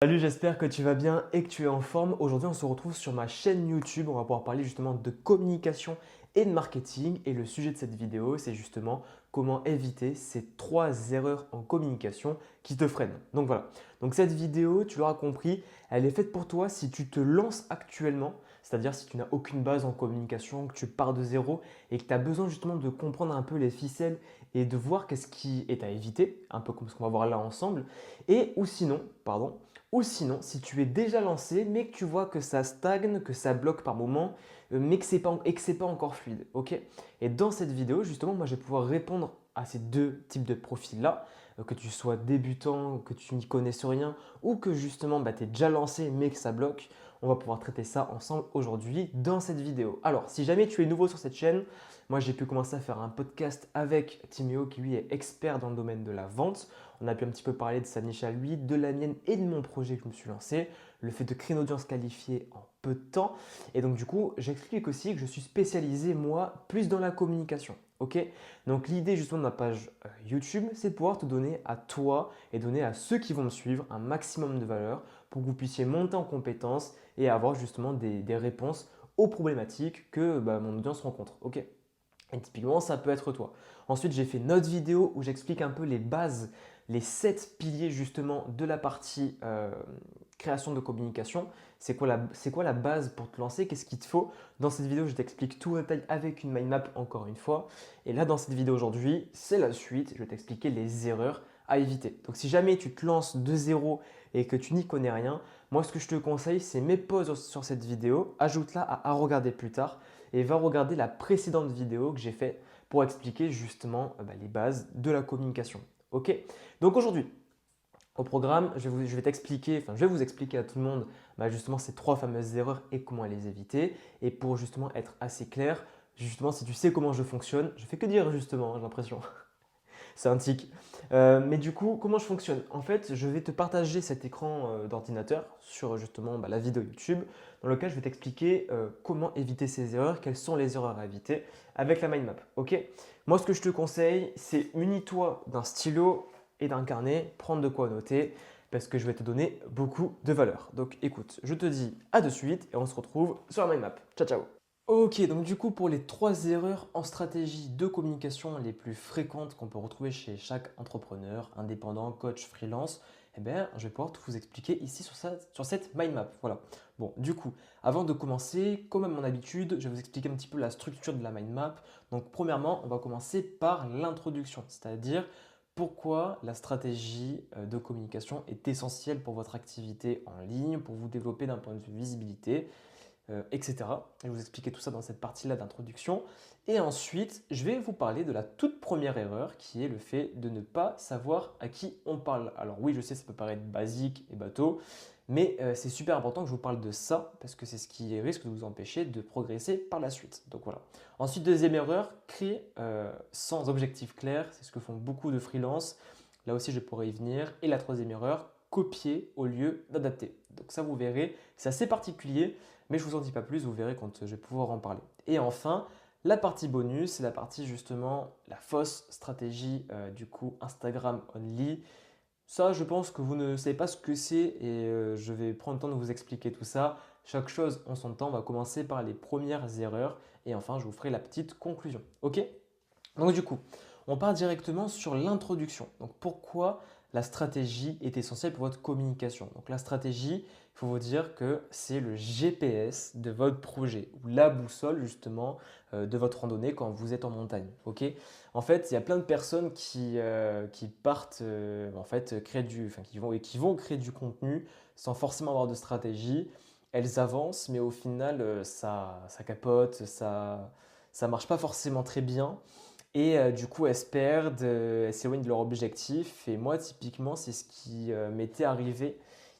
Salut, j'espère que tu vas bien et que tu es en forme. Aujourd'hui, on se retrouve sur ma chaîne YouTube. On va pouvoir parler justement de communication et de marketing. Et le sujet de cette vidéo, c'est justement comment éviter ces 3 erreurs en communication qui te freinent. Donc voilà. Donc cette vidéo, tu l'auras compris, elle est faite pour toi si tu te lances actuellement, c'est-à-dire si tu n'as aucune base en communication, que tu pars de zéro et que tu as besoin justement de comprendre un peu les ficelles et de voir qu'est-ce qui est à éviter, un peu comme ce qu'on va voir là ensemble. Ou sinon, si tu es déjà lancé, mais que tu vois que ça stagne, que ça bloque par moment, mais que ce n'est pas encore fluide. Ok. Et dans cette vidéo, justement, moi, je vais pouvoir répondre à ces deux types de profils-là, que tu sois débutant, que tu n'y connaisses rien, ou que justement, tu es déjà lancé, mais que ça bloque. On va pouvoir traiter ça ensemble aujourd'hui dans cette vidéo. Alors, si jamais tu es nouveau sur cette chaîne, moi, j'ai pu commencer à faire un podcast avec Timéo, qui lui est expert dans le domaine de la vente. On a pu un petit peu parler de sa niche à lui, de la mienne et de mon projet que je me suis lancé, le fait de créer une audience qualifiée en peu de temps. Et donc du coup, j'explique aussi que je suis spécialisé, moi, plus dans la communication. Ok. Donc l'idée justement de ma page YouTube, c'est de pouvoir te donner à toi et donner à ceux qui vont me suivre un maximum de valeur pour que vous puissiez monter en compétences et avoir justement des réponses aux problématiques que mon audience rencontre. Ok. Et typiquement, ça peut être toi. Ensuite, j'ai fait une autre vidéo où j'explique un peu les bases, les 7 piliers justement de la partie création de communication. C'est quoi la base pour te lancer? Qu'est-ce qu'il te faut? Dans cette vidéo, je t'explique tout en détail avec une mind map encore une fois. Et là, dans cette vidéo aujourd'hui, c'est la suite. Je vais t'expliquer les erreurs à éviter. Donc, si jamais tu te lances de zéro et que tu n'y connais rien, moi, ce que je te conseille, c'est mets pause sur cette vidéo, ajoute-la à regarder plus tard et va regarder la précédente vidéo que j'ai faite pour expliquer justement les bases de la communication. Ok. Donc aujourd'hui, au programme, je vais t'expliquer, enfin je vais vous expliquer à tout le monde justement ces 3 fameuses erreurs et comment les éviter. Et pour justement être assez clair, justement si tu sais comment je fonctionne, je fais que dire justement, j'ai l'impression. C'est un tic. Mais du coup, comment je fonctionne? En fait, je vais te partager cet écran d'ordinateur sur justement la vidéo YouTube dans lequel je vais t'expliquer comment éviter ces erreurs, quelles sont les erreurs à éviter avec la mind map. Ok. Moi, ce que je te conseille, c'est munis-toi d'un stylo et d'un carnet, prendre de quoi noter parce que je vais te donner beaucoup de valeur. Donc écoute, je te dis à de suite et on se retrouve sur la mind map. Ciao, ciao! Ok, donc du coup, pour les 3 erreurs en stratégie de communication les plus fréquentes qu'on peut retrouver chez chaque entrepreneur, indépendant, coach, freelance, je vais pouvoir tout vous expliquer ici sur cette mind map. Voilà. Bon, du coup, avant de commencer, comme à mon habitude, je vais vous expliquer un petit peu la structure de la mind map. Donc, premièrement, on va commencer par l'introduction, c'est-à-dire pourquoi la stratégie de communication est essentielle pour votre activité en ligne, pour vous développer d'un point de vue visibilité, etc. Je vais vous expliquer tout ça dans cette partie-là d'introduction. Et ensuite, je vais vous parler de la toute première erreur qui est le fait de ne pas savoir à qui on parle. Alors oui, je sais, ça peut paraître basique et bateau, mais c'est super important que je vous parle de ça parce que c'est ce qui risque de vous empêcher de progresser par la suite. Donc voilà. Ensuite, deuxième erreur, créer sans objectif clair. C'est ce que font beaucoup de freelance. Là aussi, je pourrais y venir. Et la troisième erreur, copier au lieu d'adapter. Donc ça, vous verrez, c'est assez particulier. Mais je ne vous en dis pas plus, vous verrez quand je vais pouvoir en parler. Et enfin, la partie bonus, c'est la partie justement la fausse stratégie du coup Instagram only. Ça, je pense que vous ne savez pas ce que c'est et je vais prendre le temps de vous expliquer tout ça. Chaque chose en son temps, on va commencer par les premières erreurs et enfin, je vous ferai la petite conclusion. Ok? Donc du coup, on part directement sur l'introduction. Donc pourquoi la stratégie est essentielle pour votre communication? Donc la stratégie, il faut vous dire que c'est le GPS de votre projet ou la boussole justement de votre randonnée quand vous êtes en montagne. Ok. En fait, il y a plein de personnes qui partent en fait qui vont créer du contenu sans forcément avoir de stratégie. Elles avancent, mais au final, ça capote, ça marche pas forcément très bien. Et du coup, elles se perdent, elles s'éloignent de leur objectif. Et moi, typiquement, c'est ce qui m'était arrivé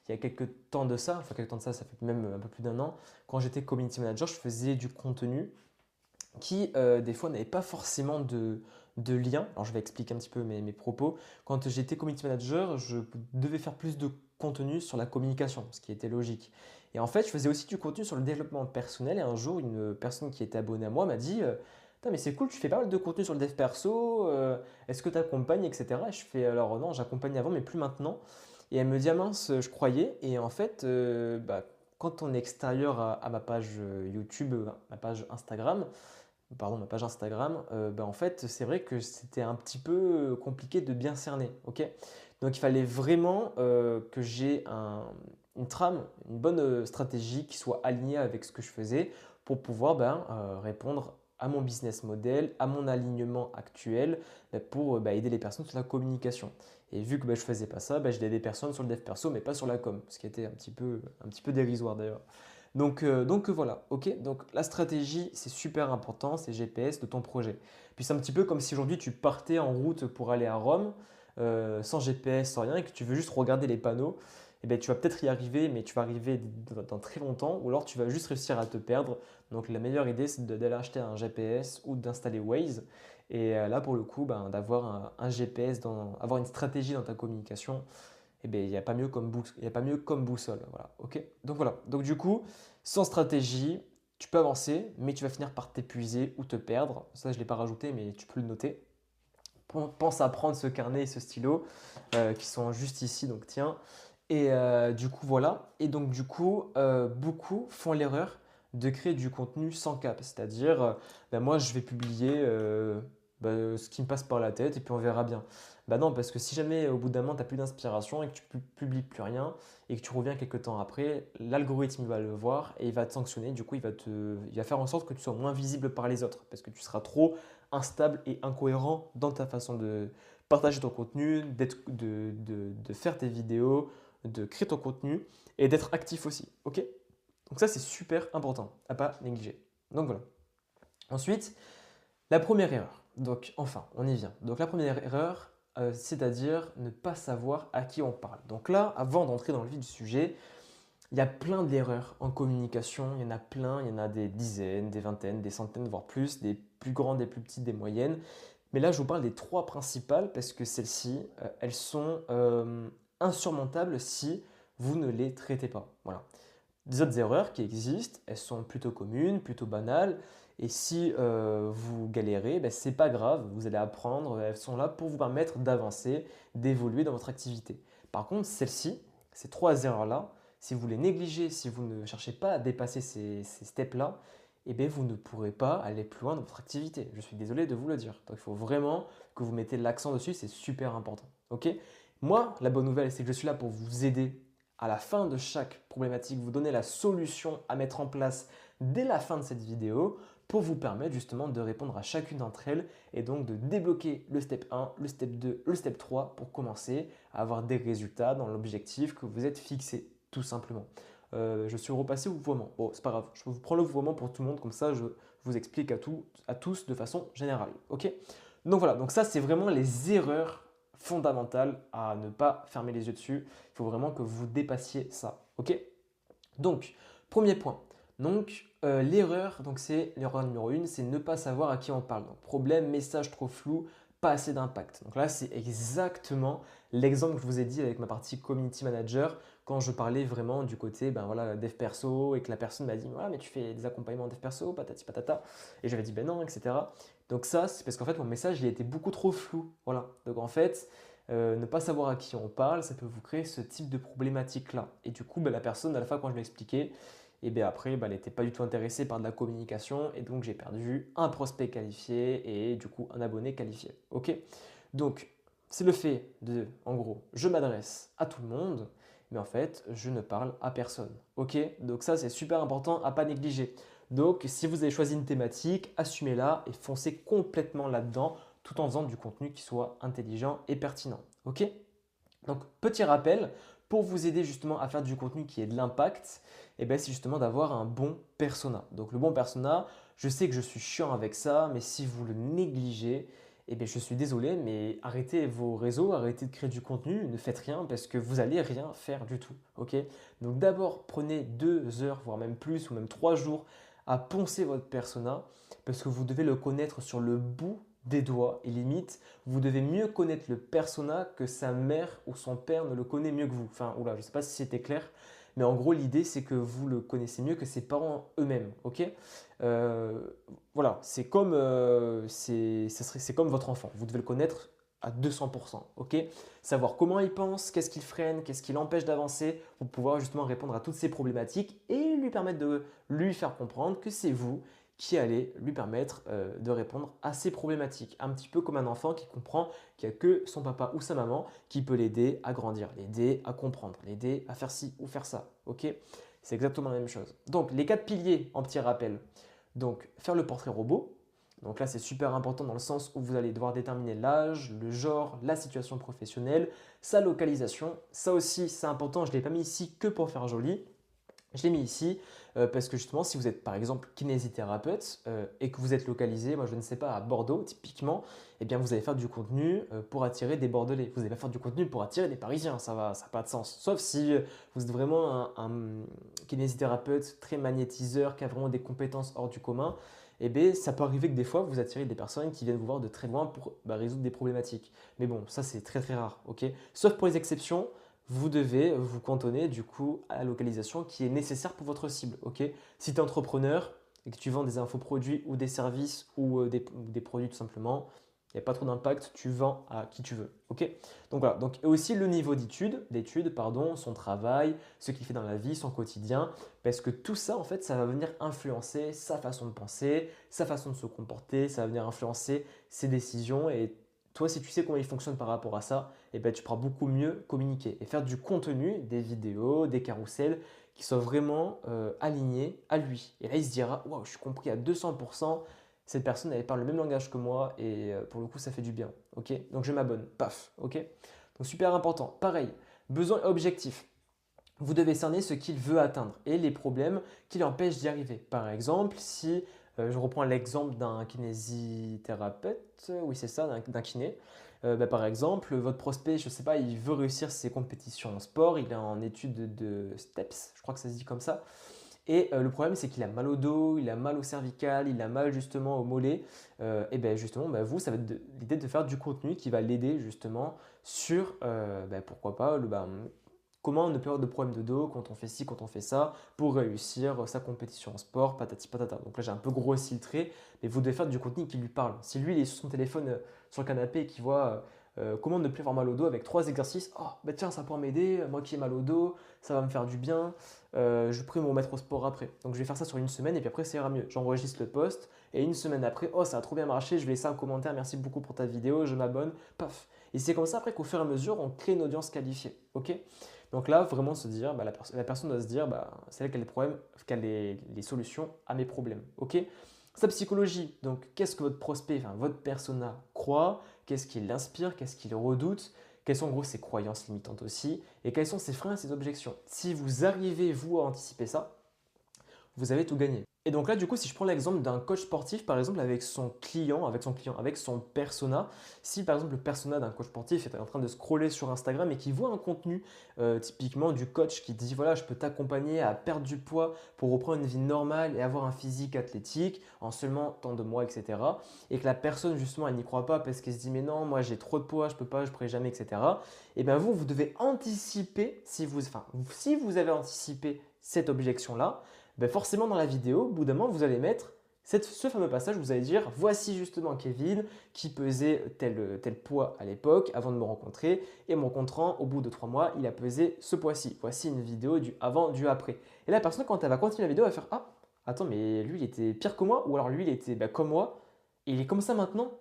il y a quelques temps de ça. Enfin, quelques temps de ça, ça fait même un peu plus d'un an. Quand j'étais community manager, je faisais du contenu qui, des fois, n'avait pas forcément de lien. Alors, je vais expliquer un petit peu mes propos. Quand j'étais community manager, je devais faire plus de contenu sur la communication, ce qui était logique. Et en fait, je faisais aussi du contenu sur le développement personnel. Et un jour, une personne qui était abonnée à moi m'a dit Putain, mais c'est cool, tu fais pas mal de contenu sur le dev perso, est-ce que tu accompagnes, etc. Et je fais alors non, j'accompagnais avant, mais plus maintenant. Et elle me dit, ah mince, je croyais. Et en fait, quand on est extérieur à ma page YouTube, ma page Instagram, pardon, ma page Instagram, en fait, c'est vrai que c'était un petit peu compliqué de bien cerner, ok? Donc, il fallait vraiment que j'ai une trame, une bonne stratégie qui soit alignée avec ce que je faisais pour pouvoir répondre à mon business model, à mon alignement actuel pour aider les personnes sur la communication. Et vu que je ne faisais pas ça, je aidais des personnes sur le dev perso, mais pas sur la com, ce qui était un petit peu dérisoire d'ailleurs. Donc voilà, ok. Donc la stratégie, c'est super important, c'est GPS de ton projet. Puis c'est un petit peu comme si aujourd'hui tu partais en route pour aller à Rome, sans GPS, sans rien, et que tu veux juste regarder les panneaux. Eh bien, tu vas peut-être y arriver, mais tu vas arriver dans très longtemps, ou alors tu vas juste réussir à te perdre. Donc la meilleure idée, c'est d'aller acheter un GPS ou d'installer Waze. Et là, pour le coup, d'avoir un GPS, avoir une stratégie dans ta communication, eh bien, il n'y a pas mieux il y a pas mieux comme boussole. Voilà, ok. Donc voilà. Donc du coup, sans stratégie, tu peux avancer, mais tu vas finir par t'épuiser ou te perdre. Ça, je ne l'ai pas rajouté, mais tu peux le noter. Pense à prendre ce carnet et ce stylo qui sont juste ici, donc tiens. Et du coup, voilà. Et donc, du coup, beaucoup font l'erreur de créer du contenu sans cap. C'est-à-dire, moi, je vais publier ce qui me passe par la tête et puis on verra bien. Bah non, parce que si jamais au bout d'un moment, tu n'as plus d'inspiration et que tu publies plus rien et que tu reviens quelques temps après, l'algorithme il va le voir et il va te sanctionner. Du coup, il va faire en sorte que tu sois moins visible par les autres parce que tu seras trop instable et incohérent dans ta façon de partager ton contenu, de faire tes vidéos, de créer ton contenu et d'être actif aussi. Ok? Donc ça, c'est super important à pas négliger. Donc voilà. Ensuite, la première erreur. Donc enfin, on y vient. Donc la première erreur, c'est-à-dire ne pas savoir à qui on parle. Donc là, avant d'entrer dans le vif du sujet, il y a plein d'erreurs en communication, il y en a plein, il y en a des dizaines, des vingtaines, des centaines, voire plus, des plus grandes, des plus petites, des moyennes. Mais là, je vous parle des trois principales parce que celles-ci, elles sont insurmontables si vous ne les traitez pas. Voilà. Des autres erreurs qui existent, elles sont plutôt communes, plutôt banales. Et si vous galérez, c'est pas grave, vous allez apprendre, elles sont là pour vous permettre d'avancer, d'évoluer dans votre activité. Par contre, celles-ci, ces trois erreurs-là, si vous les négligez, si vous ne cherchez pas à dépasser ces steps-là, eh bien, vous ne pourrez pas aller plus loin dans votre activité. Je suis désolé de vous le dire. Donc, il faut vraiment que vous mettez l'accent dessus, c'est super important. Ok? Moi, la bonne nouvelle, c'est que je suis là pour vous aider à la fin de chaque problématique, vous donner la solution à mettre en place dès la fin de cette vidéo pour vous permettre justement de répondre à chacune d'entre elles et donc de débloquer le step 1, le step 2, le step 3 pour commencer à avoir des résultats dans l'objectif que vous êtes fixé, tout simplement. Je suis repassé au vouvoiement. Bon, c'est pas grave, je vous prends le vouvoiement pour tout le monde, comme ça je vous explique à tous de façon générale. Ok? Donc voilà, donc ça c'est vraiment les erreurs fondamentales à ne pas fermer les yeux dessus. Il faut vraiment que vous dépassiez ça. Ok? Donc, premier point. Donc, l'erreur, donc c'est l'erreur numéro 1, c'est ne pas savoir à qui on parle. Donc, problème, message trop flou, pas assez d'impact. Donc là, c'est exactement l'exemple que je vous ai dit avec ma partie community manager quand je parlais vraiment du côté dev perso et que la personne m'a dit voilà, mais tu fais des accompagnements dev perso, patati patata. Et j'avais dit ben non, etc. Donc ça, c'est parce qu'en fait, mon message, il était beaucoup trop flou. Voilà. Donc en fait, ne pas savoir à qui on parle, ça peut vous créer ce type de problématique-là. Et du coup, la personne, à la fois, quand je lui ai expliqué, et bien après, elle n'était pas du tout intéressée par de la communication et donc j'ai perdu un prospect qualifié et du coup un abonné qualifié. Ok? Donc, c'est le fait de, en gros, je m'adresse à tout le monde, mais en fait, je ne parle à personne. Ok? Donc ça, c'est super important à pas négliger. Donc, si vous avez choisi une thématique, assumez-la et foncez complètement là-dedans tout en faisant du contenu qui soit intelligent et pertinent. Ok? Donc, petit rappel, pour vous aider justement à faire du contenu qui ait de l'impact, c'est justement d'avoir un bon persona. Donc, le bon persona, je sais que je suis chiant avec ça, mais si vous le négligez, je suis désolé, mais arrêtez vos réseaux, arrêtez de créer du contenu, ne faites rien parce que vous n'allez rien faire du tout. Ok? Donc, d'abord, prenez 2 heures, voire même plus, ou même 3 jours à poncer votre persona parce que vous devez le connaître sur le bout des doigts et limite, vous devez mieux connaître le persona que sa mère ou son père ne le connaît mieux que vous. Enfin, oula, je ne sais pas si c'était clair, mais en gros, l'idée, c'est que vous le connaissez mieux que ses parents eux-mêmes. Ok? Voilà, c'est comme, c'est comme votre enfant. Vous devez le connaître à 200%. Ok, savoir comment il pense, qu'est-ce qu'il freine, qu'est-ce qui l'empêche d'avancer pour pouvoir justement répondre à toutes ces problématiques et lui permettre de lui faire comprendre que c'est vous qui allez lui permettre de répondre à ces problématiques. Un petit peu comme un enfant qui comprend qu'il n'y a que son papa ou sa maman qui peut l'aider à grandir, l'aider à comprendre, l'aider à faire ci ou faire ça. Ok, c'est exactement la même chose. Donc, les 4 piliers en petit rappel. Donc, faire le portrait robot. Donc là, c'est super important dans le sens où vous allez devoir déterminer l'âge, le genre, la situation professionnelle, sa localisation. Ça aussi, c'est important. Je ne l'ai pas mis ici que pour faire joli. Je l'ai mis ici parce que justement, si vous êtes par exemple kinésithérapeute et que vous êtes localisé, moi je ne sais pas, à Bordeaux typiquement, eh bien vous allez faire du contenu pour attirer des Bordelais. Vous n'allez pas faire du contenu pour attirer des Parisiens, ça n'a pas de sens. Sauf si vous êtes vraiment un kinésithérapeute très magnétiseur qui a vraiment des compétences hors du commun. Eh bien, ça peut arriver que des fois, vous attirez des personnes qui viennent vous voir de très loin pour résoudre des problématiques. Mais bon, ça c'est très très rare, ok? Sauf pour les exceptions, vous devez vous cantonner du coup à la localisation qui est nécessaire pour votre cible. Ok, si tu es entrepreneur et que tu vends des infoproduits ou des services ou des produits tout simplement, il n'y a pas trop d'impact, tu vends à qui tu veux. Ok, donc voilà. Donc, et aussi le niveau d'études, pardon, son travail, ce qu'il fait dans la vie, son quotidien, parce que tout ça, en fait, ça va venir influencer sa façon de penser, sa façon de se comporter, ça va venir influencer ses décisions et toi, si tu sais comment il fonctionne par rapport à ça, eh ben, tu pourras beaucoup mieux communiquer et faire du contenu, des vidéos, des carousels qui soient vraiment alignés à lui. Et là, il se dira, waouh, je suis compris à 200%, cette personne, elle parle le même langage que moi et pour le coup, ça fait du bien. Ok, donc je m'abonne, paf, ok. Donc super important. Pareil, besoin objectif. Vous devez cerner ce qu'il veut atteindre et les problèmes qui l'empêchent d'y arriver. Par exemple, si je reprends l'exemple d'un kinésithérapeute, oui c'est ça, d'un kiné. Par exemple, votre prospect, je ne sais pas, il veut réussir ses compétitions en sport, il est en étude de STEPS, je crois que ça se dit comme ça. Et le problème, c'est qu'il a mal au dos, il a mal au cervical, il a mal justement au mollet. Et bien justement, vous, ça va être l'idée de faire du contenu qui va l'aider justement sur, pourquoi pas, comment ne plus avoir de problème de dos quand on fait ci, quand on fait ça, pour réussir sa compétition en sport, patati patata. Donc là, j'ai un peu grossi le trait, mais vous devez faire du contenu qui lui parle. Si lui, il est sur son téléphone sur le canapé et qu'il voit comment ne plus avoir mal au dos avec 3 exercices, oh, bah tiens, ça pourra m'aider, moi qui ai mal au dos, ça va me faire du bien, je pourrais me remettre au sport après. Donc je vais faire ça sur une semaine et puis après, ça ira mieux. J'enregistre le post et une semaine après, oh, ça a trop bien marché, je vais laisser un commentaire, merci beaucoup pour ta vidéo, je m'abonne, paf. Et c'est comme ça après qu'au fur et à mesure, on crée une audience qualifiée. Ok, donc là, vraiment se dire, la personne doit se dire, c'est elle qui a les problèmes, qui a les solutions à mes problèmes. Ok, sa psychologie, donc qu'est-ce que votre prospect, enfin votre persona croit, qu'est-ce qui l'inspire, qu'est-ce qu'il redoute, quelles sont en gros ses croyances limitantes aussi, et quels sont ses freins et ses objections. Si vous arrivez, vous, à anticiper ça, vous avez tout gagné. Et donc là, du coup, si je prends l'exemple d'un coach sportif, par exemple, avec son persona, si par exemple le persona d'un coach sportif est en train de scroller sur Instagram et qu'il voit un contenu typiquement du coach qui dit, voilà, je peux t'accompagner à perdre du poids pour reprendre une vie normale et avoir un physique athlétique en seulement tant de mois, etc. Et que la personne, justement, elle n'y croit pas parce qu'elle se dit, mais non, moi j'ai trop de poids, je peux pas, je pourrai jamais, etc. Et bien vous devez anticiper, si vous avez anticipé cette objection-là, ben forcément dans la vidéo, au bout d'un moment, vous allez mettre ce fameux passage où vous allez dire voici justement Kevin qui pesait tel poids à l'époque avant de me rencontrer et me rencontrant au bout de 3 mois, il a pesé ce poids-ci. Voici une vidéo du avant, du après. Et la personne, quand elle va continuer la vidéo, elle va faire ah, attends, mais lui il était pire que moi ou alors lui il était comme moi et il est comme ça maintenant.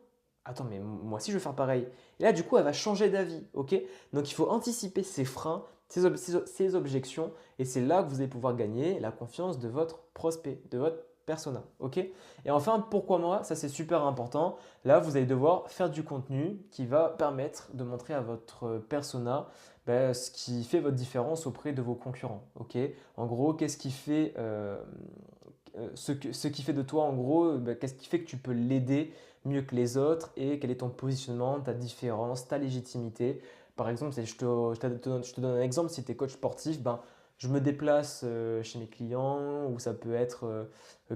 Attends, mais moi aussi je vais faire pareil. Et là, du coup, elle va changer d'avis. Ok, donc il faut anticiper ses freins, ses objections et c'est là que vous allez pouvoir gagner la confiance de votre prospect, de votre persona. Ok, et enfin, pourquoi moi? Ça, c'est super important. Là, vous allez devoir faire du contenu qui va permettre de montrer à votre persona ce qui fait votre différence auprès de vos concurrents. Ok, en gros, qu'est-ce qui fait, ce qui fait de toi, en gros, qu'est-ce qui fait que tu peux l'aider mieux que les autres et quel est ton positionnement, ta différence, ta légitimité. Par exemple, je te donne un exemple, si tu es coach sportif, je me déplace chez mes clients ou ça peut être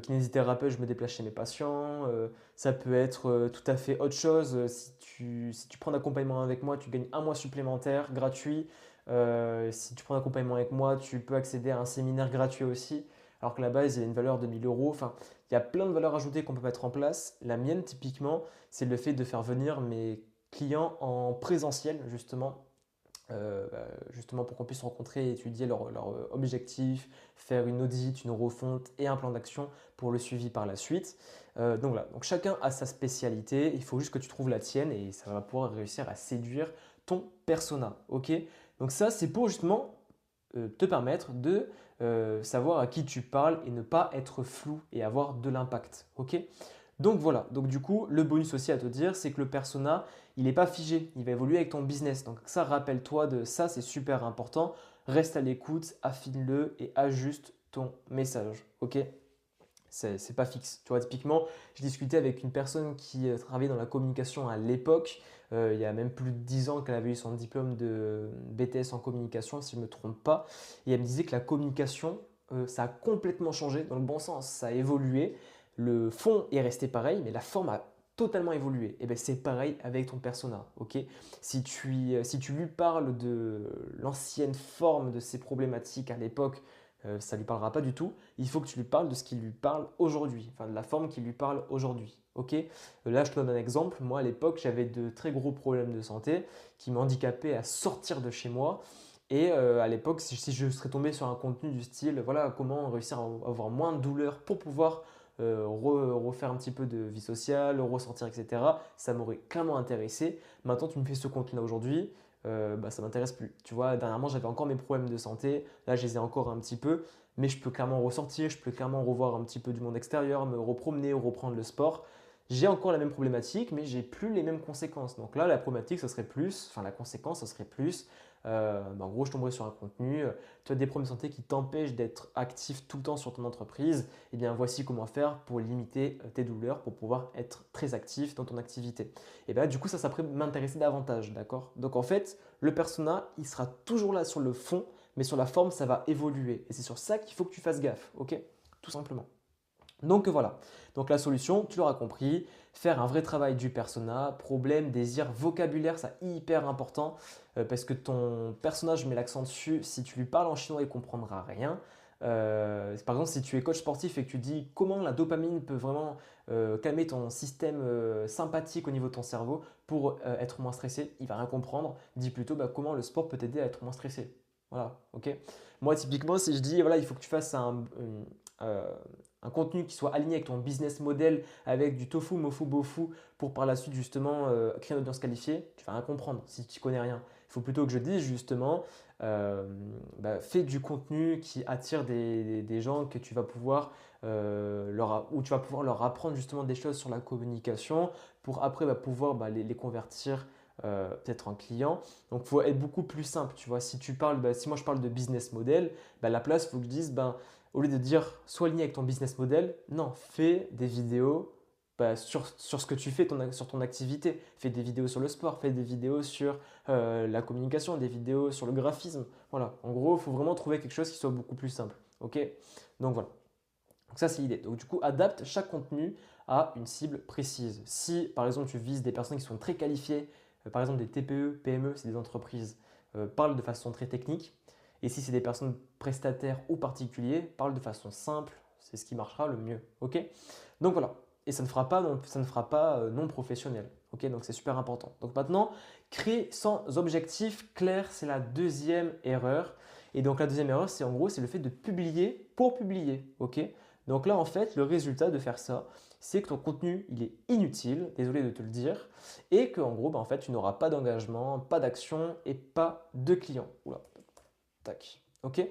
kinésithérapeute, je me déplace chez mes patients. Ça peut être tout à fait autre chose. Si tu prends d'accompagnement avec moi, tu gagnes un mois supplémentaire gratuit. Si tu prends d'accompagnement avec moi, tu peux accéder à un séminaire gratuit aussi. Alors que la base, il y a une valeur de 1000 euros. Enfin, il y a plein de valeurs ajoutées qu'on peut mettre en place. La mienne, typiquement, c'est le fait de faire venir mes clients en présentiel, justement pour qu'on puisse rencontrer et étudier leurs objectifs, faire une audit, une refonte et un plan d'action pour le suivi par la suite. Donc voilà, donc chacun a sa spécialité, il faut juste que tu trouves la tienne et ça va pouvoir réussir à séduire ton persona. Ok? Donc ça, c'est pour justement te permettre de savoir à qui tu parles et ne pas être flou et avoir de l'impact. Ok? Donc voilà, donc du coup, le bonus aussi à te dire, c'est que le persona, il n'est pas figé, il va évoluer avec ton business. Donc ça, rappelle-toi de ça, c'est super important. Reste à l'écoute, affine-le et ajuste ton message. Ok? C'est pas fixe. Tu vois, typiquement, je discutais avec une personne qui travaillait dans la communication à l'époque. Il y a même plus de 10 ans qu'elle avait eu son diplôme de BTS en communication, si je ne me trompe pas. Et elle me disait que la communication, ça a complètement changé dans le bon sens. Ça a évolué. Le fond est resté pareil, mais la forme a totalement évolué. Et bien c'est pareil avec ton persona. Ok? Si tu lui parles de l'ancienne forme de ses problématiques à l'époque, ça ne lui parlera pas du tout. Il faut que tu lui parles de ce qui lui parle aujourd'hui, enfin de la forme qui lui parle aujourd'hui. Ok? Là, je te donne un exemple. Moi, à l'époque, j'avais de très gros problèmes de santé qui m'handicapaient à sortir de chez moi. Et à l'époque, si je serais tombé sur un contenu du style, voilà, comment réussir à avoir moins de douleur pour pouvoir refaire un petit peu de vie sociale, ressortir, etc., ça m'aurait clairement intéressé. Maintenant, tu me fais ce contenu-là aujourd'hui, bah, ça m'intéresse plus. Tu vois, dernièrement, j'avais encore mes problèmes de santé. Là, je les ai encore un petit peu, mais je peux clairement ressortir, je peux clairement revoir un petit peu du monde extérieur, me repromener ou reprendre le sport. J'ai encore la même problématique, mais j'ai plus les mêmes conséquences. Donc là, la problématique, ce serait plus, enfin la conséquence, ce serait plus, bah, en gros, je tomberais sur un contenu, tu as des problèmes de santé qui t'empêchent d'être actif tout le temps sur ton entreprise. Eh bien, voici comment faire pour limiter tes douleurs, pour pouvoir être très actif dans ton activité. Et bien, du coup, ça pourrait m'intéresser davantage, d'accord? Donc en fait, le persona, il sera toujours là sur le fond, mais sur la forme, ça va évoluer. Et c'est sur ça qu'il faut que tu fasses gaffe, ok? Tout simplement. Donc voilà, donc la solution, tu l'auras compris, faire un vrai travail du persona, problème, désir, vocabulaire, c'est hyper important parce que ton personnage met l'accent dessus, si tu lui parles en chinois, il ne comprendra rien. Par exemple, si tu es coach sportif et que tu dis comment la dopamine peut vraiment calmer ton système sympathique au niveau de ton cerveau pour être moins stressé, il va rien comprendre. Dis plutôt bah, comment le sport peut t'aider à être moins stressé. Voilà, ok. Moi, typiquement, si je dis voilà, il faut que tu fasses euh, un contenu qui soit aligné avec ton business model, avec du tofu, mofu, bofu, pour par la suite justement créer une audience qualifiée, tu vas rien comprendre si tu connais rien. Il faut plutôt que je dise justement, bah, fais du contenu qui attire des gens que tu vas pouvoir où tu vas pouvoir leur apprendre justement des choses sur la communication pour après bah, pouvoir bah, les convertir peut-être en clients. Donc, il faut être beaucoup plus simple. Tu vois, si tu parles, bah, si moi je parle de business model, bah, à la place, il faut que je dise, ben, au lieu de dire sois aligné avec ton business model, non, fais des vidéos bah, sur ce que tu fais, sur ton activité. Fais des vidéos sur le sport, fais des vidéos sur la communication, des vidéos sur le graphisme. Voilà, en gros, il faut vraiment trouver quelque chose qui soit beaucoup plus simple. Ok? Donc voilà. Donc ça, c'est l'idée. Donc du coup, adapte chaque contenu à une cible précise. Si par exemple tu vises des personnes qui sont très qualifiées, par exemple des TPE, PME, c'est des entreprises, parle de façon très technique. Et si c'est des personnes prestataires ou particuliers, parle de façon simple. C'est ce qui marchera le mieux. Ok? Donc voilà. Et ça ne fera pas non professionnel. Ok? Donc c'est super important. Donc maintenant, créer sans objectif clair, c'est la deuxième erreur. Et donc la deuxième erreur, c'est en gros, c'est le fait de publier pour publier. Ok? Donc là, en fait, le résultat de faire ça, c'est que ton contenu, il est inutile, désolé de te le dire, et qu'en gros, bah, en fait, tu n'auras pas d'engagement, pas d'action et pas de clients. Oula, tac. Ok?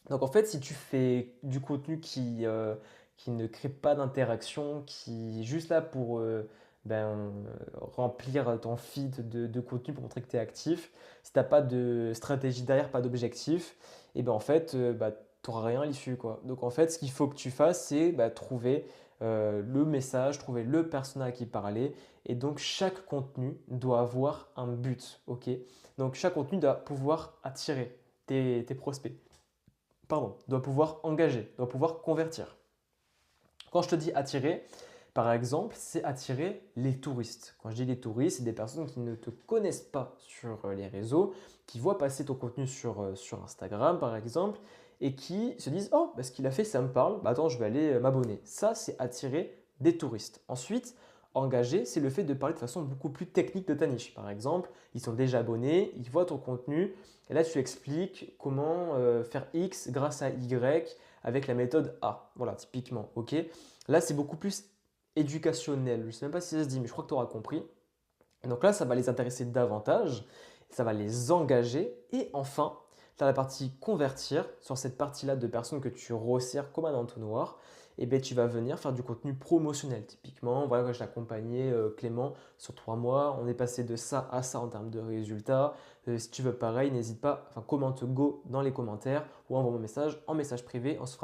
Donc en fait, si tu fais du contenu qui ne crée pas d'interaction, qui est juste là pour ben, remplir ton feed de contenu pour montrer que tu es actif, si tu n'as pas de stratégie derrière, pas d'objectif, et ben en fait, bah, tu n'auras rien à l'issue, quoi. Donc en fait, ce qu'il faut que tu fasses, c'est bah, trouver le message, trouver le persona à qui parler. Et donc chaque contenu doit avoir un but, ok? Donc chaque contenu doit pouvoir attirer tes prospects, pardon, doit pouvoir engager, doit pouvoir convertir. Quand je te dis attirer, par exemple, c'est attirer les touristes. Quand je dis les touristes, c'est des personnes qui ne te connaissent pas sur les réseaux, qui voient passer ton contenu sur Instagram, par exemple, et qui se disent oh, bah, ce qu'il a fait, ça me parle, bah, attends, je vais aller m'abonner. Ça, c'est attirer des touristes. Ensuite, engagé, c'est le fait de parler de façon beaucoup plus technique de ta niche. Par exemple, ils sont déjà abonnés, ils voient ton contenu, et là tu expliques comment faire X grâce à Y avec la méthode A. Voilà, typiquement, ok? Là, c'est beaucoup plus éducationnel. Je ne sais même pas si ça se dit, mais je crois que tu auras compris. Donc là, ça va les intéresser davantage, ça va les engager. Et enfin, tu as la partie convertir. Sur cette partie-là de personnes que tu resserres comme un entonnoir, et bien, tu vas venir faire du contenu promotionnel. Typiquement, voilà, j'ai accompagné Clément sur 3 mois. On est passé de ça à ça en termes de résultats. Si tu veux pareil, n'hésite pas, enfin, commente go dans les commentaires ou envoie mon message en message privé. On se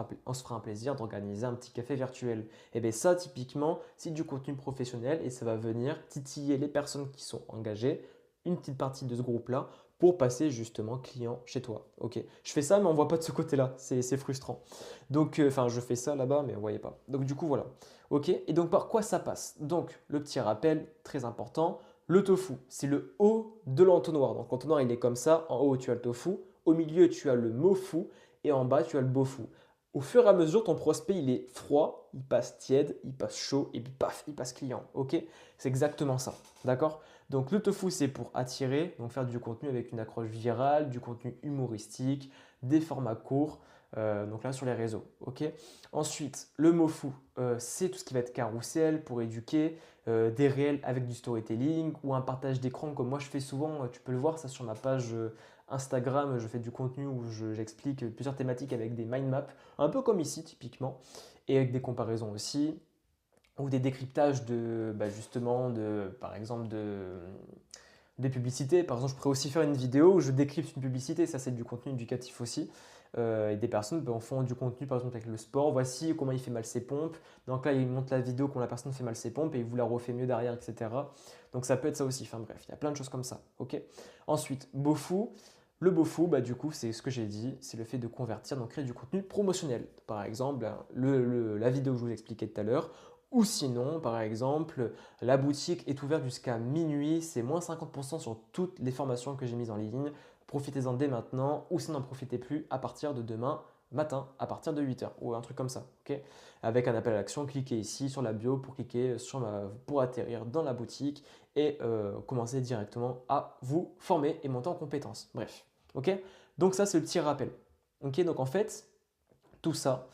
fera un plaisir d'organiser un petit café virtuel. Et bien ça, typiquement, c'est du contenu professionnel et ça va venir titiller les personnes qui sont engagées, une petite partie de ce groupe-là, pour passer justement client chez toi. Ok, je fais ça, mais on ne voit pas de ce côté-là. C'est frustrant. Donc, enfin, je fais ça là-bas, mais vous ne voyez pas. Donc, du coup, voilà. Ok, et donc par quoi ça passe? Donc, le petit rappel, très important, le tofu, c'est le haut de l'entonnoir. Donc, l'entonnoir, il est comme ça. En haut, tu as le tofu. Au milieu, tu as le mofu. Et en bas, tu as le bofu. Au fur et à mesure, ton prospect, il est froid, il passe tiède, il passe chaud, et puis paf, il passe client. Ok? C'est exactement ça. D'accord? Donc le tofu, c'est pour attirer, donc faire du contenu avec une accroche virale, du contenu humoristique, des formats courts, donc là sur les réseaux. Ok? Ensuite, le mofu, c'est tout ce qui va être carrousel pour éduquer, des réels avec du storytelling ou un partage d'écran comme moi je fais souvent. Tu peux le voir ça sur ma page Instagram, je fais du contenu où j'explique plusieurs thématiques avec des mind maps, un peu comme ici typiquement, et avec des comparaisons aussi, ou des décryptages de, bah, justement, par exemple, des publicités. Par exemple, je pourrais aussi faire une vidéo où je décrypte une publicité, ça c'est du contenu éducatif aussi. Et des personnes en font du contenu, par exemple avec le sport, voici comment il fait mal ses pompes. Donc là, il montre la vidéo quand la personne fait mal ses pompes et il vous la refait mieux derrière, etc. Donc ça peut être ça aussi. Enfin bref, il y a plein de choses comme ça. Ok. Ensuite, Bofu. Le Bofu, bah, du coup, c'est ce que j'ai dit, c'est le fait de convertir, donc créer du contenu promotionnel. Par exemple, la vidéo que je vous expliquais tout à l'heure, ou sinon, par exemple, la boutique est ouverte jusqu'à minuit, c'est moins 50% sur toutes les formations que j'ai mises en ligne. Profitez-en dès maintenant, ou sinon n'en profitez plus à partir de demain matin, à partir de 8 heures, ou un truc comme ça. Ok? Avec un appel à l'action, cliquez ici sur la bio pour cliquer pour atterrir dans la boutique et commencer directement à vous former et monter en compétences. Bref. Ok? Donc ça, c'est le petit rappel. Ok? Donc en fait, tout ça,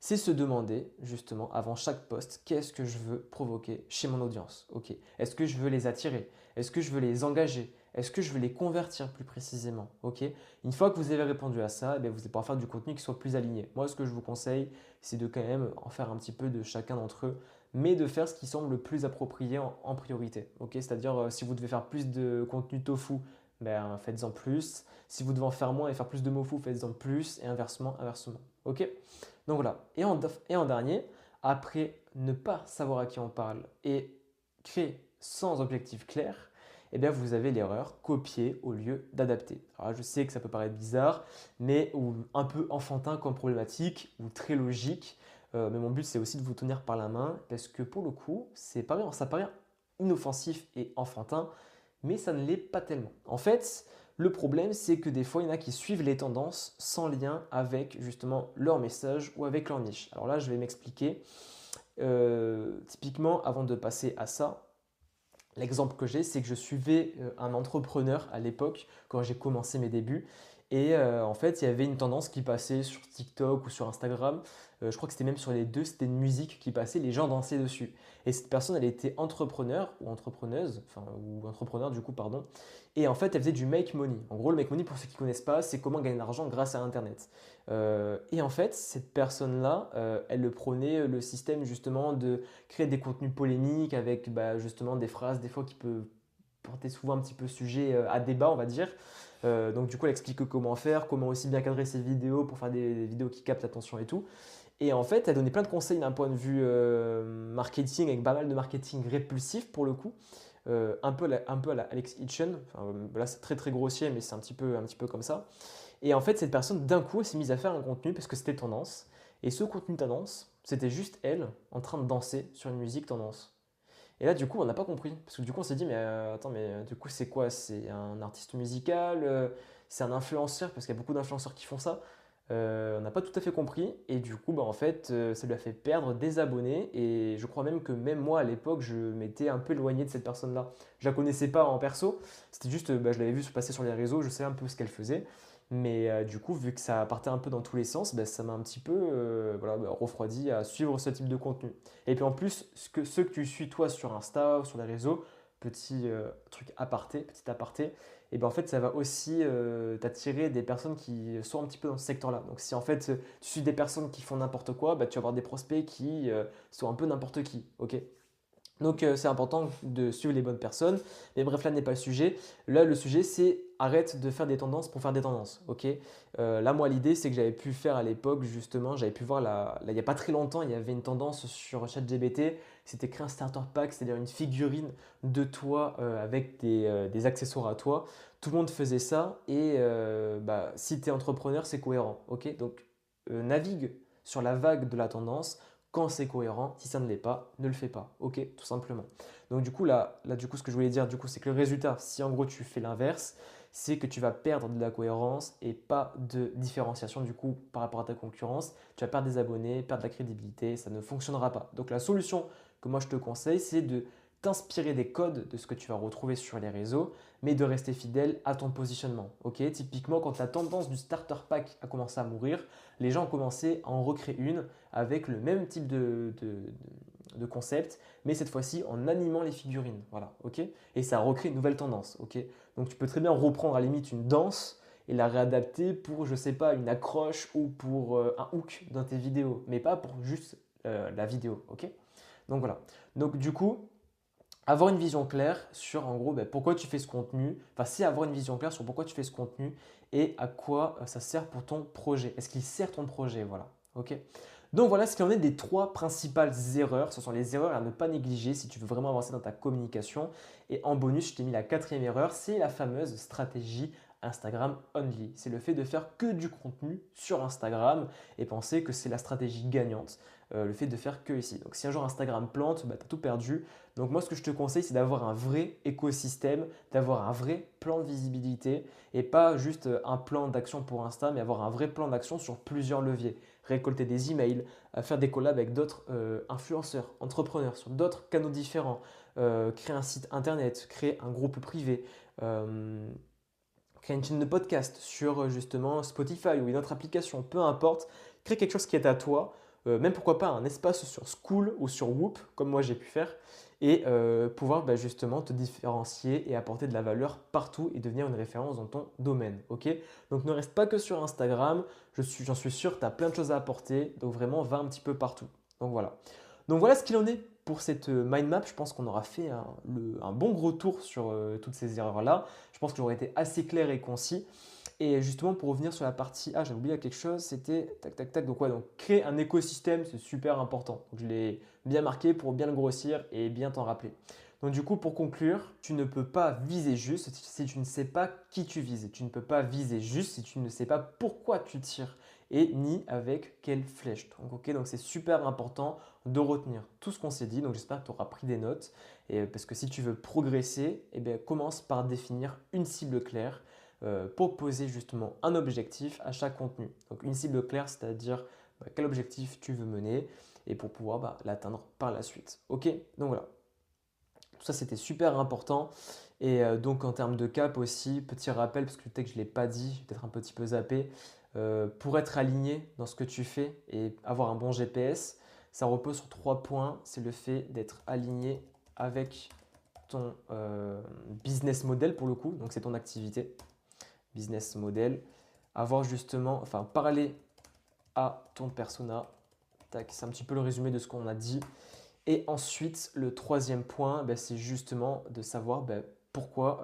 c'est se demander justement avant chaque post, qu'est-ce que je veux provoquer chez mon audience? Ok. Est-ce que je veux les attirer? Est-ce que je veux les engager? Est-ce que je veux les convertir plus précisément? Ok. Une fois que vous avez répondu à ça, eh bien, vous allez pouvoir faire du contenu qui soit plus aligné. Moi, ce que je vous conseille, c'est de quand même en faire un petit peu de chacun d'entre eux, mais de faire ce qui semble le plus approprié en priorité. Ok. C'est-à-dire, si vous devez faire plus de contenu tofu, ben, faites-en plus. Si vous devez en faire moins et faire plus de mofu, faites-en plus. Et inversement, inversement. Ok. Donc voilà. Et en dernier, après ne pas savoir à qui on parle et créer sans objectif clair, eh bien vous avez l'erreur copier au lieu d'adapter. Alors là, je sais que ça peut paraître bizarre, mais ou un peu enfantin comme problématique ou très logique. Mais mon but c'est aussi de vous tenir par la main parce que pour le coup, ça paraît inoffensif et enfantin, mais ça ne l'est pas tellement. En fait, le problème, c'est que des fois, il y en a qui suivent les tendances sans lien avec justement leur message ou avec leur niche. Alors là, je vais m'expliquer. Typiquement, avant de passer à ça, l'exemple que j'ai, c'est que je suivais un entrepreneur à l'époque, quand j'ai commencé mes débuts. Et en fait, il y avait une tendance qui passait sur TikTok ou sur Instagram. Je crois que c'était même sur les deux, c'était une musique qui passait, les gens dansaient dessus. Et cette personne, elle était entrepreneur ou entrepreneuse, enfin, ou entrepreneur du coup, pardon. Et en fait, elle faisait du make money. En gros, le make money, pour ceux qui ne connaissent pas, c'est comment gagner de l'argent grâce à Internet. Et en fait, cette personne-là, elle le prônait le système justement de créer des contenus polémiques avec bah, justement des phrases des fois qui peuvent porter souvent un petit peu sujet à débat, on va dire. Donc du coup, elle explique comment faire, comment aussi bien cadrer ses vidéos pour faire des vidéos qui captent l'attention et tout. Et en fait, elle donnait plein de conseils d'un point de vue marketing, avec pas mal de marketing répulsif pour le coup. Un peu à la Alex Hitchen. Enfin, là, c'est très très grossier, mais c'est un petit peu comme ça. Et en fait, cette personne, d'un coup, elle s'est mise à faire un contenu parce que c'était tendance. Et ce contenu tendance, c'était juste elle en train de danser sur une musique tendance. Et là, du coup, on n'a pas compris. Parce que du coup, on s'est dit, mais attends, mais du coup, c'est quoi? C'est un artiste musical? C'est un influenceur? Parce qu'il y a beaucoup d'influenceurs qui font ça. on n'a pas tout à fait compris et du coup, bah, en fait, ça lui a fait perdre des abonnés et je crois même que même moi à l'époque, je m'étais un peu éloigné de cette personne-là. Je la connaissais pas en perso, c'était juste, bah, je l'avais vu se passer sur les réseaux, je savais un peu ce qu'elle faisait. Mais du coup, vu que ça partait un peu dans tous les sens, bah, ça m'a un petit peu voilà, bah, refroidi à suivre ce type de contenu. Et puis en plus, ceux que tu suis toi sur Insta ou sur les réseaux, truc aparté, petit aparté, et ben en fait, ça va aussi t'attirer des personnes qui sont un petit peu dans ce secteur-là. Donc, si en fait tu suis des personnes qui font n'importe quoi, bah, tu vas avoir des prospects qui sont un peu n'importe qui. Ok. Donc c'est important de suivre les bonnes personnes. Mais bref, là n'est pas le sujet. Là, le sujet, c'est arrête de faire des tendances pour faire des tendances. Ok. Là, moi, l'idée, c'est que j'avais pu faire à l'époque, justement, j'avais pu voir, là, il n'y a pas très longtemps, il y avait une tendance sur ChatGPT. C'était créer un starter pack, c'est-à-dire une figurine de toi avec des accessoires à toi. Tout le monde faisait ça. Et bah, si tu es entrepreneur, c'est cohérent. Ok. Donc, navigue sur la vague de la tendance quand c'est cohérent. Si ça ne l'est pas, ne le fais pas. Ok, tout simplement. Donc du coup, du coup, ce que je voulais dire, du coup, c'est que le résultat, si en gros tu fais l'inverse, c'est que tu vas perdre de la cohérence et pas de différenciation du coup par rapport à ta concurrence. Tu vas perdre des abonnés, perdre de la crédibilité, ça ne fonctionnera pas. Donc la solution que moi je te conseille, c'est de t'inspirer des codes de ce que tu vas retrouver sur les réseaux, mais de rester fidèle à ton positionnement. Ok, typiquement, quand la tendance du starter pack a commencé à mourir, les gens ont commencé à en recréer une avec le même type de concept, mais cette fois-ci en animant les figurines. Voilà, ok. Et ça recrée une nouvelle tendance, ok. Donc tu peux très bien reprendre à la limite une danse et la réadapter pour, je sais pas, une accroche ou pour un hook dans tes vidéos, mais pas pour juste la vidéo, ok. Donc voilà. Donc du coup, avoir une vision claire sur en gros ben, pourquoi tu fais ce contenu, enfin c'est avoir une vision claire sur pourquoi tu fais ce contenu et à quoi ça sert pour ton projet. Est-ce qu'il sert ton projet? Voilà. Ok. Donc voilà ce qu'il en est des trois principales erreurs. Ce sont les erreurs à ne pas négliger si tu veux vraiment avancer dans ta communication. Et en bonus, je t'ai mis la quatrième erreur, c'est la fameuse stratégie Instagram only. C'est le fait de faire que du contenu sur Instagram et penser que c'est la stratégie gagnante. Le fait de faire que ici. Donc si un jour Instagram plante, bah, tu as tout perdu. Donc moi ce que je te conseille c'est d'avoir un vrai écosystème, d'avoir un vrai plan de visibilité et pas juste un plan d'action pour Insta, mais avoir un vrai plan d'action sur plusieurs leviers. Récolter des emails, faire des collabs avec d'autres influenceurs, entrepreneurs sur d'autres canaux différents, créer un site internet, créer un groupe privé, créer une chaîne de podcast sur justement Spotify ou une autre application, peu importe, crée quelque chose qui est à toi, même pourquoi pas un espace sur School ou sur Whoop, comme moi j'ai pu faire, et pouvoir bah, justement te différencier et apporter de la valeur partout et devenir une référence dans ton domaine. Ok. Donc ne reste pas que sur Instagram, j'en suis sûr, tu as plein de choses à apporter, donc vraiment va un petit peu partout. Donc voilà. Donc voilà ce qu'il en est pour cette mind map. Je pense qu'on aura fait un bon gros tour sur toutes ces erreurs-là. Je pense que j'aurais été assez clair et concis. Et justement, pour revenir sur la partie, ah, j'ai oublié quelque chose, c'était tac, tac, tac. Donc, ouais, donc créer un écosystème, c'est super important. Donc, je l'ai bien marqué pour bien le grossir et bien t'en rappeler. Donc, du coup, pour conclure, tu ne peux pas viser juste si tu ne sais pas qui tu vises. Tu ne peux pas viser juste si tu ne sais pas pourquoi tu tires et ni avec quelle flèche. Donc, ok, donc c'est super important de retenir tout ce qu'on s'est dit. Donc, j'espère que tu auras pris des notes. Et parce que si tu veux progresser, eh bien, commence par définir une cible claire pour poser justement un objectif à chaque contenu. Donc une cible claire, c'est-à-dire bah, quel objectif tu veux mener et pour pouvoir bah, l'atteindre par la suite. Ok. Donc voilà. Tout ça, c'était super important. Et donc en termes de cap aussi, petit rappel, parce que peut-être que je ne l'ai pas dit, j'ai peut-être un petit peu zappé, pour être aligné dans ce que tu fais et avoir un bon GPS, ça repose sur trois points. C'est le fait d'être aligné avec ton business model pour le coup, donc c'est ton activité business model, avoir justement, enfin parler à ton persona. Tac, c'est un petit peu le résumé de ce qu'on a dit. Et ensuite, le troisième point, ben, c'est justement de savoir ben, pourquoi,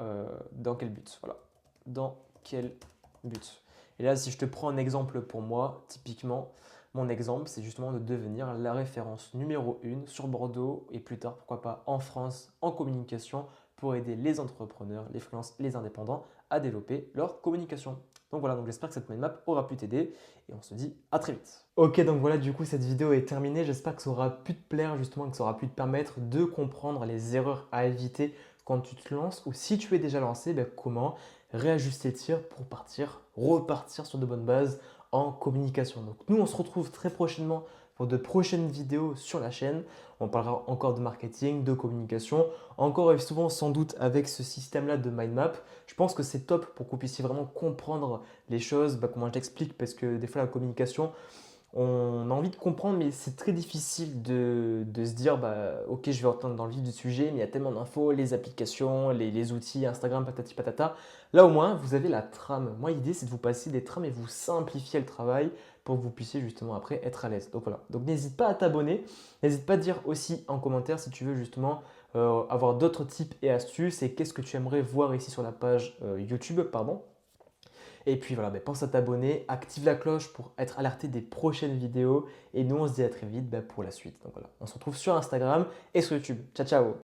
dans quel but. Voilà, dans quel but. Et là, si je te prends un exemple pour moi, typiquement, mon exemple, c'est justement de devenir la référence numéro 1 sur Bordeaux et plus tard, pourquoi pas en France, en communication pour aider les entrepreneurs, les freelances, les indépendants à développer leur communication. Donc voilà, donc j'espère que cette mind map aura pu t'aider et on se dit à très vite. Ok, donc voilà, du coup, cette vidéo est terminée. J'espère que ça aura pu te plaire, justement, que ça aura pu te permettre de comprendre les erreurs à éviter quand tu te lances ou si tu es déjà lancé, ben, comment réajuster le tir pour repartir sur de bonnes bases en communication. Donc nous, on se retrouve très prochainement pour de prochaines vidéos sur la chaîne. On parlera encore de marketing, de communication, encore et souvent sans doute avec ce système-là de mind map. Je pense que c'est top pour que vous puissiez vraiment comprendre les choses, comment je t'explique, parce que des fois la communication, on a envie de comprendre, mais c'est très difficile de se dire, ok, je vais entendre dans le vif du sujet, mais il y a tellement d'infos, les applications, les outils, Instagram, patati patata. Là, au moins, vous avez la trame. Moi, l'idée, c'est de vous passer des trames et vous simplifier le travail pour que vous puissiez justement après être à l'aise. Donc voilà. Donc n'hésite pas à t'abonner. N'hésite pas à dire aussi en commentaire si tu veux justement avoir d'autres tips et astuces et qu'est-ce que tu aimerais voir ici sur la page YouTube, pardon. Et puis voilà, pense à t'abonner, active la cloche pour être alerté des prochaines vidéos. Et nous, on se dit à très vite pour la suite. Donc voilà, on se retrouve sur Instagram et sur YouTube. Ciao, ciao!